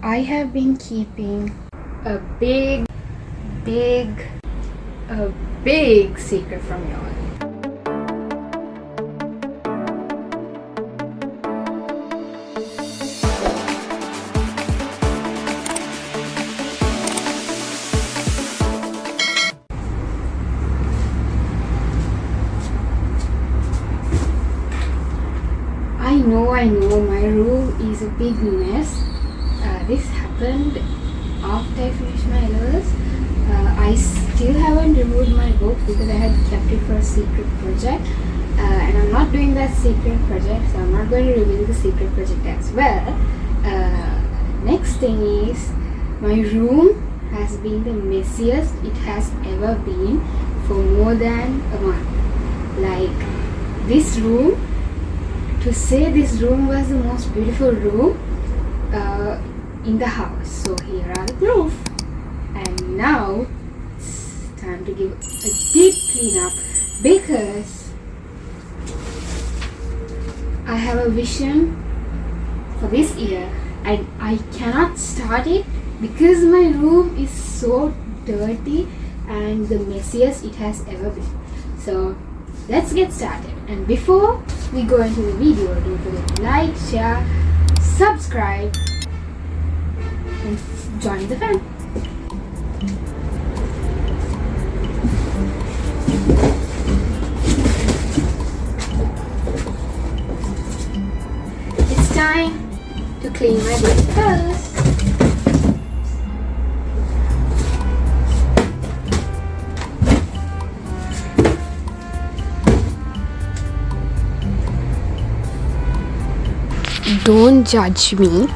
I have been keeping a big, big, a big secret from y'all. I know, my room is a big mess. This happened after I finished my LOS. I still haven't removed my book because I had kept it for a secret project. And I'm not doing that secret project, so I'm not going to reveal the secret project as well. Next thing is, my room has been the messiest it has ever been for more than a month. Like, this room, to say this room was the most beautiful room in the house. So here are the proof. And now it's time to give a deep cleanup because I have a vision for this year and I cannot start it because my room is so dirty and the messiest it has ever been. So let's get started. And before we go into the video, don't forget to like, share, subscribe and join the fun. It's time to clean my bed first. Don't judge me.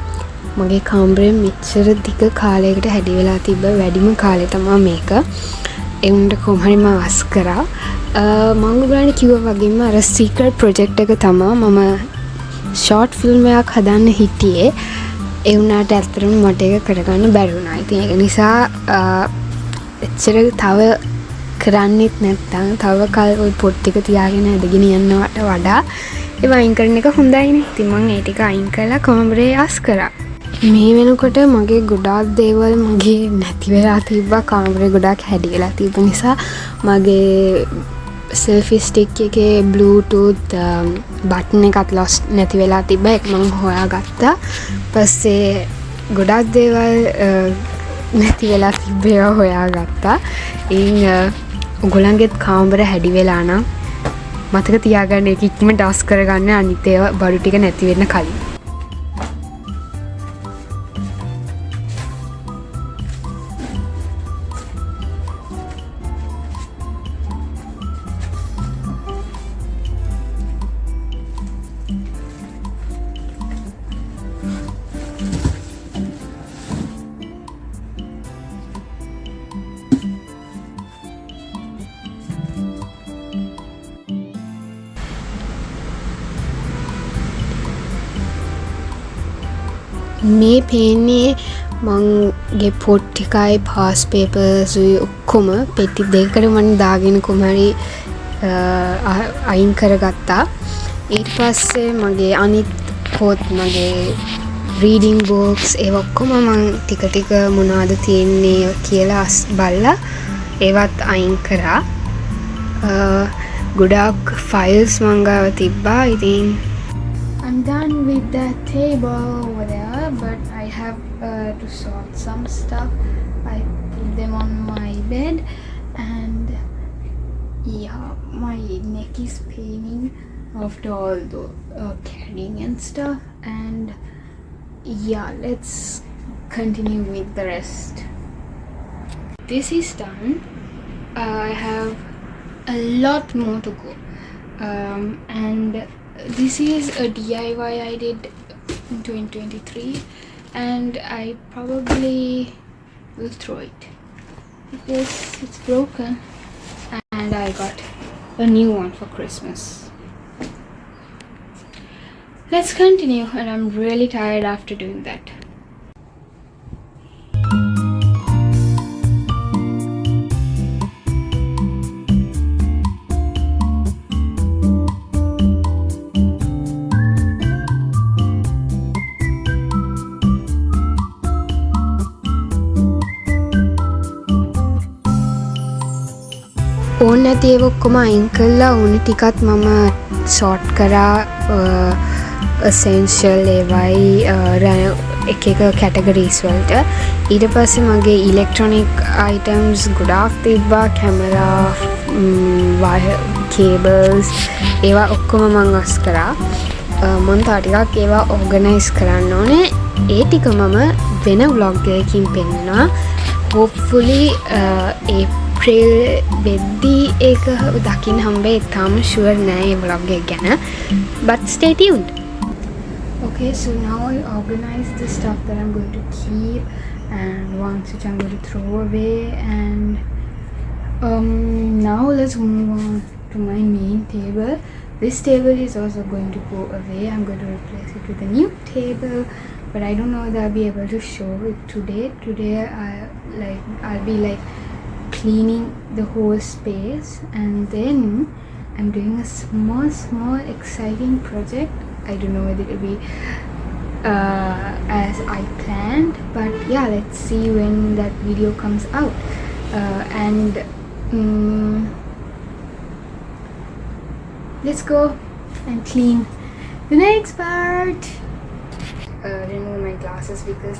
මගේ කාමරේ මෙච්චර දිග කාලයකට හැදි වෙලා තිබ්බ වැඩිම කාලය තමයි මේක. ඒ උන්ට කොහොම හරි මම අස් කරා. මම ඔයගොල්ලන්ට කිව්වා වගේම අර සීක්‍රට් ප්‍රොජෙක්ට් එක තමයි මම ෂෝට් ෆිල්ම් එකක් හදන්න හිටියේ. ඒ උනාට ඇත්තටම මට ඒක කරගන්න බැරි වුණා. ඉතින් ඒක නිසා එච්චර තව කරන්නෙත් නැත්තම් තව කල් ওই පොත් ටික තියාගෙන ඇදගෙන යනවට වඩා ඒව අයින් කරන එක හොඳයිනේ. ඉතින් මම ඒ ටික අයින් කරලා කාමරේ අස් කරා. මේ වෙනකොට මගේ ගොඩාක් දේවල් මගේ නැති වෙලා තිබ්බා. කාමරේ ගොඩාක් හැදි වෙලා තිබ්බ නිසා මගේ සෙල්ෆි ස්ටික් එකේ බ්ලූටූත් බටන් එකත් lost නැති වෙලා තිබ්බා. ඒක මම හොයාගත්තා. පස්සේ ගොඩාක් දේවල් නැති වෙලා තිබ්බේ හොයාගත්තා. ඉතින් ඔයගොල්ලන්ගේත් කාමර හැදි වෙලා නම් මතක තියාගන්න ඒක ඉක්මනට අස් කරගන්න අනිත් ඒවා බඩු ටික නැති වෙන්න කලින්. මේ පේන්නේ මගේ පොට් ටිකයි පාස් පේපර්ස් ඔක්කොම පෙට්ටි දෙකකට මම දාගෙන කොහමරි අයින් කරගත්තා. ඊට පස්සේ මගේ අනිත් පොත් මගේ රීඩින් බොක්ස් ඒ ඔක්කොම මම ටික ටික මොනවද තියෙන්නේ කියලා බලලා ඒවත් අයින් කරා. ගොඩාක් ෆයිල්ස් මං ගාව තිබ්බා. ඉතින් I'm done with that table over there, but I have to sort some stuff. I put them on my bed and yeah, my neck is paining after all the carrying and stuff. And yeah, let's continue with the rest. This is done. I have a lot more to go. And this is a DIY I did in 2023 and I probably will throw it because it's broken and I got a new one for Christmas. Let's continue, and I'm really tired after doing that. ඕන නැති ඒවා ඔක්කොම අයින් කළා. ඕන ටිකත් මම sort කරා essential ඒවයි එක කැටගරීස් වලට. ඊට පස්සේ මගේ ඉලෙක්ට්‍රොනික් අයිටම්ස් ගොඩාක් තිබ්බා. කැමරා, කේබල්ස්, ඒවා ඔක්කොම මං අස් කරා. මං තා ටිකක් ඒවා ඕගනයිස් කරන්න ඕනේ. ඒ ටික මම වෙන ව්ලොග් එකකින් පෙන්නනවා. hopefully ඒප්‍රිල් වෙද්දී ඒක දකින්න හම්බෙයි. තාම ෂුවර් නෑ ඒ ව්ලොග් එක ගැන. but stay tuned. Okay, so now I organize the stuff that I'm going to keep and ones which I'm going to throw away, and now let's move on to my main table. This table is also going to go away. I'm going to replace it with a new table, but I don't know if I'll be able to show it today. I'll be like cleaning the whole space, and then I'm doing a small exciting project. I don't know whether it will be as I planned, but yeah, let's see when that video comes out. Let's go and clean the next part. Remove my glasses because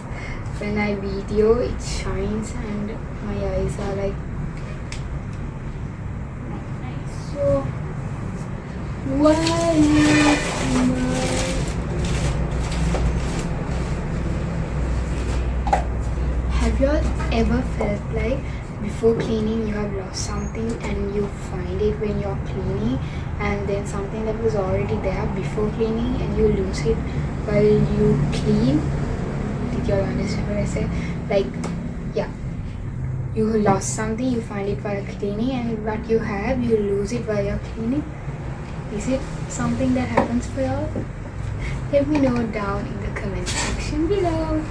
when I video it shines and my eyes are like not nice. So have you all ever felt like before cleaning you have lost something and you find it when you're cleaning, and then something that was already there before cleaning and you lose it while you clean? Did you all understand what I said? Like, yeah, you lost something, you find it while cleaning, and what you have you lose it while you're cleaning. Is it something that happens for y'all? Let me know down in the comment section below.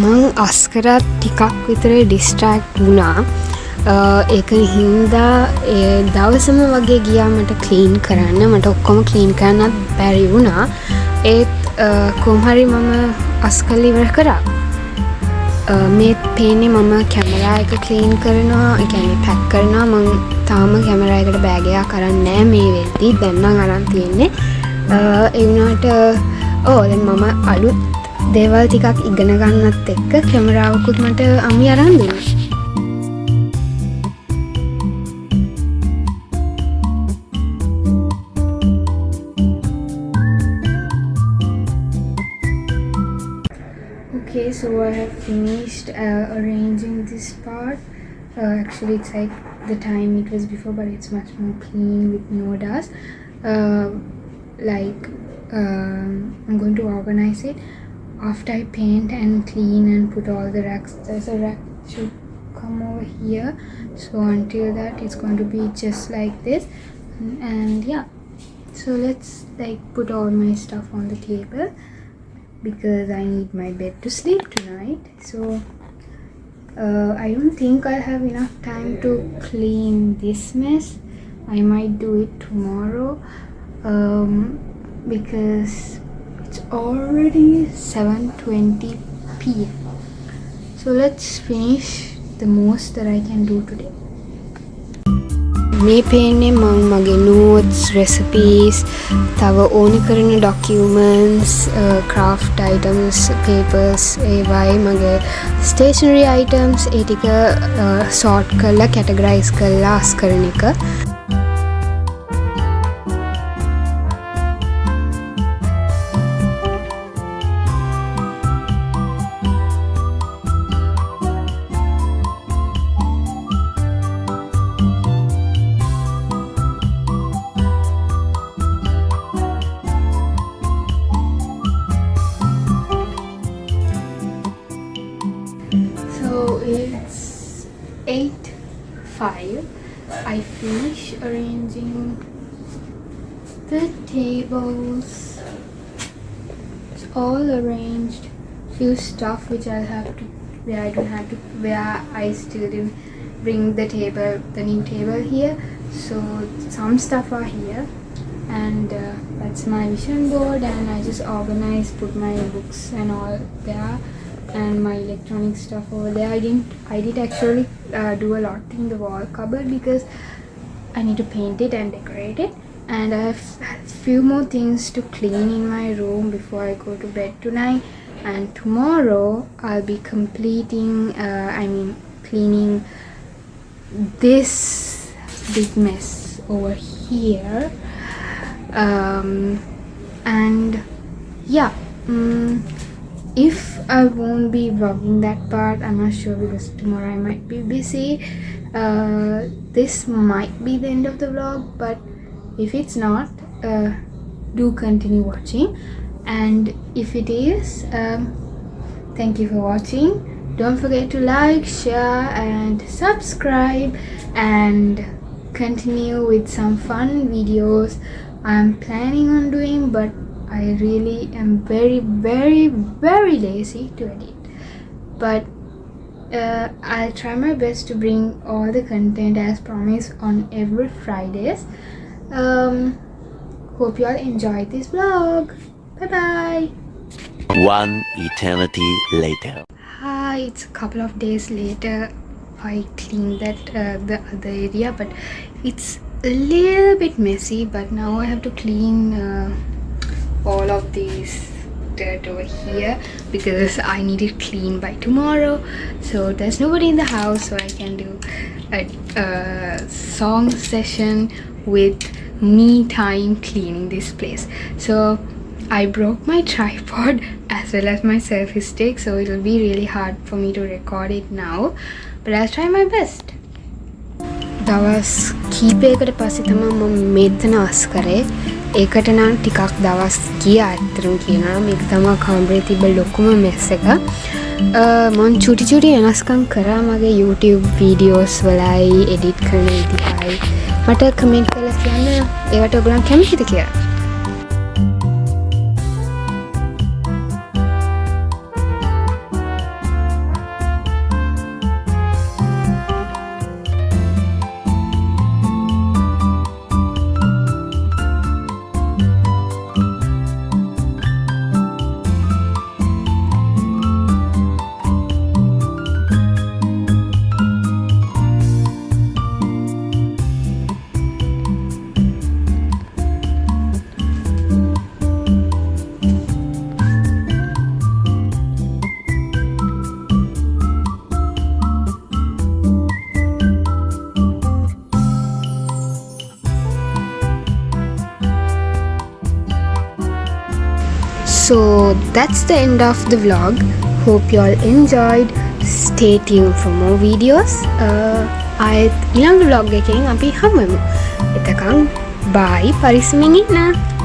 මං අස්කරත් ටිකක් විතර distract වුණා. ඒක හින්දා දවසම වගේ ගියා මට ක්ලීන් කරන්න. මට ඔක්කොම ක්ලීන් කරන්නත් බැරි වුණා. ඒත් කොහොමහරි මම අස්කල් ඉවර කරා. මේ පේන්නේ මම කැමරා එක ක්ලීන් කරනවා, ඒ කියන්නේ පැක් කරනවා. මං තාම කැමරා එකට බෑග් එකක් අරන් නැහැ මේ වෙද්දි. දැන් නම් අරන් තියෙන්නේ. ඒ වුණාට දැන් මම අලුත් දේවල් ටිකක් ඉගෙන ගන්නත් එක්ක කැමරාවකුත් මට අම්මි අරන් දුන්නා. Okay, so I have finished arranging this part. Actually it's like the time it was before, but it's much more clean with no dust. I'm going to organize it after I paint and clean and put all the racks. There's a rack should come over here, so until that it's going to be just like this. And yeah, so let's like put all my stuff on the table because I need my bed to sleep tonight. So I don't think I'll have enough time to clean this mess. I might do it tomorrow because it's already 7:20 p.m. So let's finish the most that I can do today. මේ පේන්නේ මං මගේ notes, recipes, තව ඕන කරන documents, craft items, papers, ඒවයි මගේ stationery items ඒ ටික sort කරලා categorize කරලා අස් කරන එක. It's 8:05. I finish arranging the tables. It's all arranged. Few stuff which I'll have to, where I don't have to, where I still didn't bring the table, the new table here. So some stuff are here. and that's my vision board, and I just organized, put my books and all there, and my electronic stuff over there. I did actually do a lot in the wall cupboard because I need to paint it and decorate it, and I have a few more things to clean in my room before I go to bed tonight. And tomorrow I'll be completing cleaning this big mess over here, and yeah, if I won't be vlogging that part, I'm not sure, because tomorrow I might be busy. This might be the end of the vlog, but if it's not, do continue watching, and if it is, thank you for watching. Don't forget to like, share and subscribe, and continue with some fun videos I'm planning on doing, but I really am very lazy to edit. But I'll try my best to bring all the content as promised on every Fridays. Hope you all enjoyed this vlog. Bye bye. One eternity later. Hi, it's a couple of days later. I cleaned that the other area, but it's a little bit messy. But now I have to clean all of these dirt over here because I need it clean by tomorrow. So there's nobody in the house, so I can do a song session with me time cleaning this place. So I broke my tripod as well as my selfie stick, so it'll be really hard for me to record it now, but I'll try my best. දවස් කීපයකට පස්සේ තමයි මම මෙතන අස් කරේ. ඒකට නම් ටිකක් දවස් ගියා අතරම කියනවා. මේක තමයි කාමරේ තිබ්බ ලොකුම මෙස් එක. මම චුටි වෙනස්කම් කරා මගේ YouTube වීඩියෝස් වලයි එඩිට් කරන විදිහයි. මට කමෙන්ට් කරලා කියන්න ඒවට ඔයගොල්ලන් කැමතිද කියලා. So that's the end of the vlog. Hope you all enjoyed. Stay tuned for more videos. ඊළඟ vlog එකෙන් අපි හමුවෙමු. එතකන් bye. පරිස්සමින් ඉන්න.